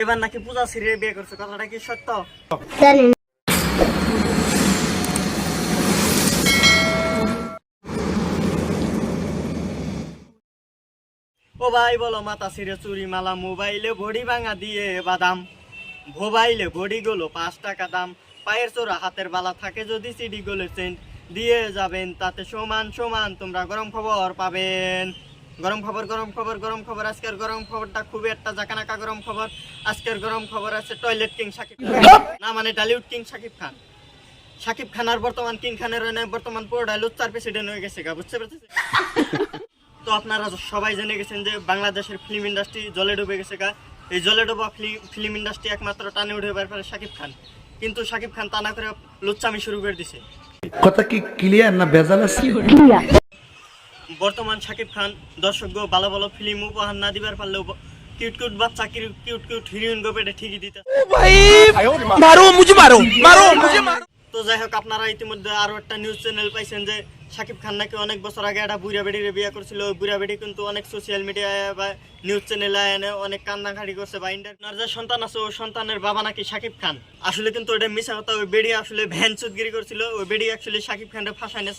এবার নাকি পূজা সিরিয়াল বিয়ে করছে, কথাটা কি সত্য? ও ভাই বলো, মাথা সিরে চুরি মালা, মোবাইলে বডি ভাঙা দিয়ে বাদাম, মোবাইলে বডি গুলো 5 টাকা দাম, পায়ের চোরা হাতের বালা থাকে যদি সিডি গুলো সেন্ট দিয়ে যাবেন, তাতে সমান সমান তোমরা গরম খবর পাবেন। গরম খবর গরম খবর গরম খবর, আজকের গরম খবরটা খুবই একটা জাকানাকা গরম খবর। আজকের গরম খবর আছে টয়লেট কিং শাকিব খান, না মানে টলিউড কিং শাকিব খান। শাকিব খান আর বর্তমান কিং খানের বর্তমান পুরোটাই লুচ্চার প্রেসিডেন্ট হয়ে গেছে গা, বুঝতে পারছেন? তো আপনারা সবাই জেনে গেছেন যে বাংলাদেশের ফিল্ম ইন্ডাস্ট্রি জলে ডুবে গেছে গা। এই জলে ডোবা ফিল্ম ইন্ডাস্ট্রি একমাত্র টানে উঠে পারে শাকিব খান, কিন্তু শাকিব খান তা না করে লুচ্চামি শুরু করে দিছে। কথা কি ক্লিয়ার না ভেজাল আছে? বর্তমান শাকিব খান দর্শক ভালো ভালো ফিল্ম উপহার না দিবার পারলেও কিউট কিউট বাচ্চা কিউট কিউট হিরোইন গো পেটে ঠিকই দিতে। তো যাই হোক, আপনারা ইতিমধ্যে আরো একটা নিউজ চ্যানেল পাইছেন যে শাকিব খান নাকি অনেক বছর আগে একটা বুড়া বেড়ির বিয়ে করছিল। ওই বুড়া বেড়ি কিন্তু অনেক সোশ্যাল মিডিয়ায় বা নিউজ চ্যানেলে এনে অনেক কান্নাকাটি করছে বা ইন্টারনেট যে সন্তান আছে ওই সন্তানের বাবা নাকি শাকিব খান। আসলে কিন্তু ওটা মিশা কথা, ওই বেড়ি আসলে ভ্যান চুদগিরি করছিল। ওই বেড়ি অ্যাকচুয়ালি শাকিব খানকে ফাঁসাইনের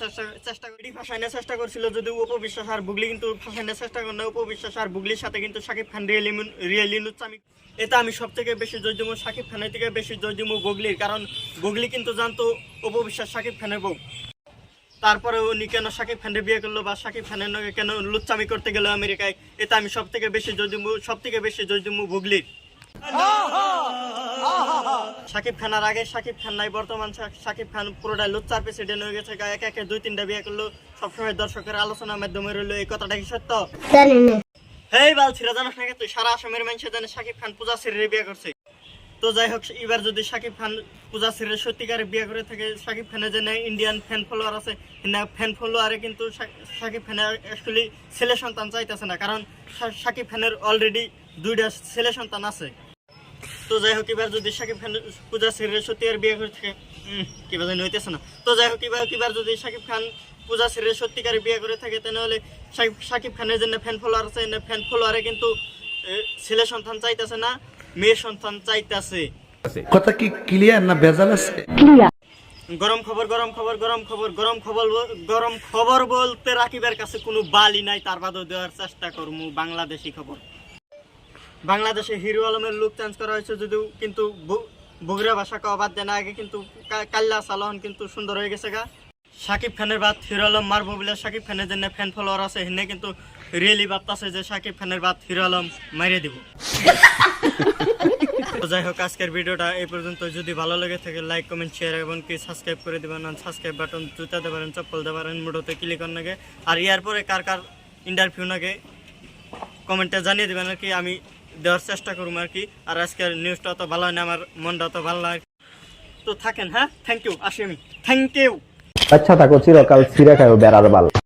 চেষ্টা করছিল, যদি উপবিশ্বাস আর বুগলি কিন্তু ফাঁসাইনের চেষ্টা করে না। উপবিশ্বাস আর বুগলির সাথে কিন্তু শাকিব খান রিয়েলি লুচ্চামি। এটা আমি সব থেকে বেশি জয় দিব শাকিব খানের থেকে বেশি জয় দিব গুগলির, কারণ গুগলি কিন্তু জানতো উপবিশ্বাস শাকিব খানের বউ। তারপরে উনি কেন শাকিব খানের বিয়ে করলো বা শাকিব খানের নগে কেন লুচ্চামি করতে গেল আমেরিকায়, এটা আমি সব থেকে বেশি জয় দিব গুগলির। শাকিব খানের আগে শাকিব খান নাই, বর্তমান শাকিব খান পুরোটা লুচ্চার প্রেসিডেন্ট হয়ে গেছে। একে একে 2-3টা বিয়ে করলো, সবসময় দর্শকের আলোচনার মাধ্যমে রইলো। এই কথাটা কি সত্য? হেই বালছিরা, জানাস না তুই সারা আসামের মানুষ জানে শাকিব খান পূজা সিরিয়াল বিয়ে করছে। তো যাই হোক, এবার যদি শাকিব খান পূজা সিরিয়াল সত্যিকারে বিয়ে করে থাকে, শাকিব খানের যে ইন্ডিয়ান ফ্যান ফলোয়ার আছে, ফ্যান ফলোয়ারে কিন্তু শাকিব খানের অ্যাকচুয়ালি ছেলে সন্তান চাইতেছে না, কারণ শাকিব খানের অলরেডি 2টা ছেলে সন্তান আছে। তো যাই হোক, এবার যদি শাকিব খান পূজা সিরিয়াল সত্যি আর বিয়ে করে থাকে, কিবা জানি হইতেছে না। তো যাই হোক, এবার যদি শাকিব খান পূজা সিরিয়াল সত্যিকারে বিয়ে করে থাকে, তাহলে শাকিব খানের জন্য ফ্যান ফলোয়ার আছে, ফ্যান ফলোয়ারে কিন্তু ছেলে সন্তান চাইতেছে না, মেয়ে সন্তান চাইতেছে। কথা কি ক্লিয়ার না ভেজাল আছে? গরম খবর গরম খবর গরম খবর গরম খবর গরম খবর বলতে রাকিবের কাছে কোনো বালি নাই, তার বাদও দেওয়ার চেষ্টা করবো বাংলাদেশি খবর। বাংলাদেশে হিরো আলমের লুক চেঞ্জ করা হয়েছে যদিও, কিন্তু বগুড়া ভাষা কওয়া বাদ দেয় না। আগে কিন্তু কাল্লা সালহন কিন্তু সুন্দর হয়ে গেছে গা। শাকিব খানের বাদ হিরো আলম মারবো বলে শাকিব খানের জন্য ফ্যান ফলোয়ার আছে, হিনে কিন্তু রিয়েলি ভাবতেছে যে শাকিব খানের বাদ হিরো আলম মারিয়ে দিব। যাই হোক, আজকের ভিডিওটা এই পর্যন্ত। যদি ভালো লেগে থাকে লাইক কমেন্ট শেয়ার এবং কি সাবস্ক্রাইব করে দেবেন। সাবস্ক্রাইব বাটন জুতাতে পারেন, চপ্পল দিতে পারেন, মুডোতে ক্লিক করার নাগে। আর ইয়ার পরে কার কার ইন্টারভিউ নাগে কমেন্টে জানিয়ে দেবেন আর কি, আমি দেওয়ার চেষ্টা করবো আর কি। আর আজকের নিউজটা অত ভালো হয় না, আমার মনটা অত ভালো লাগে। তো থাকেন, হ্যাঁ, থ্যাংক ইউ, আসি আমি, থ্যাংক ইউ। আচ্ছা থাকো, চিরকাল ছিঁড়ে খাও বেড়ার বাল।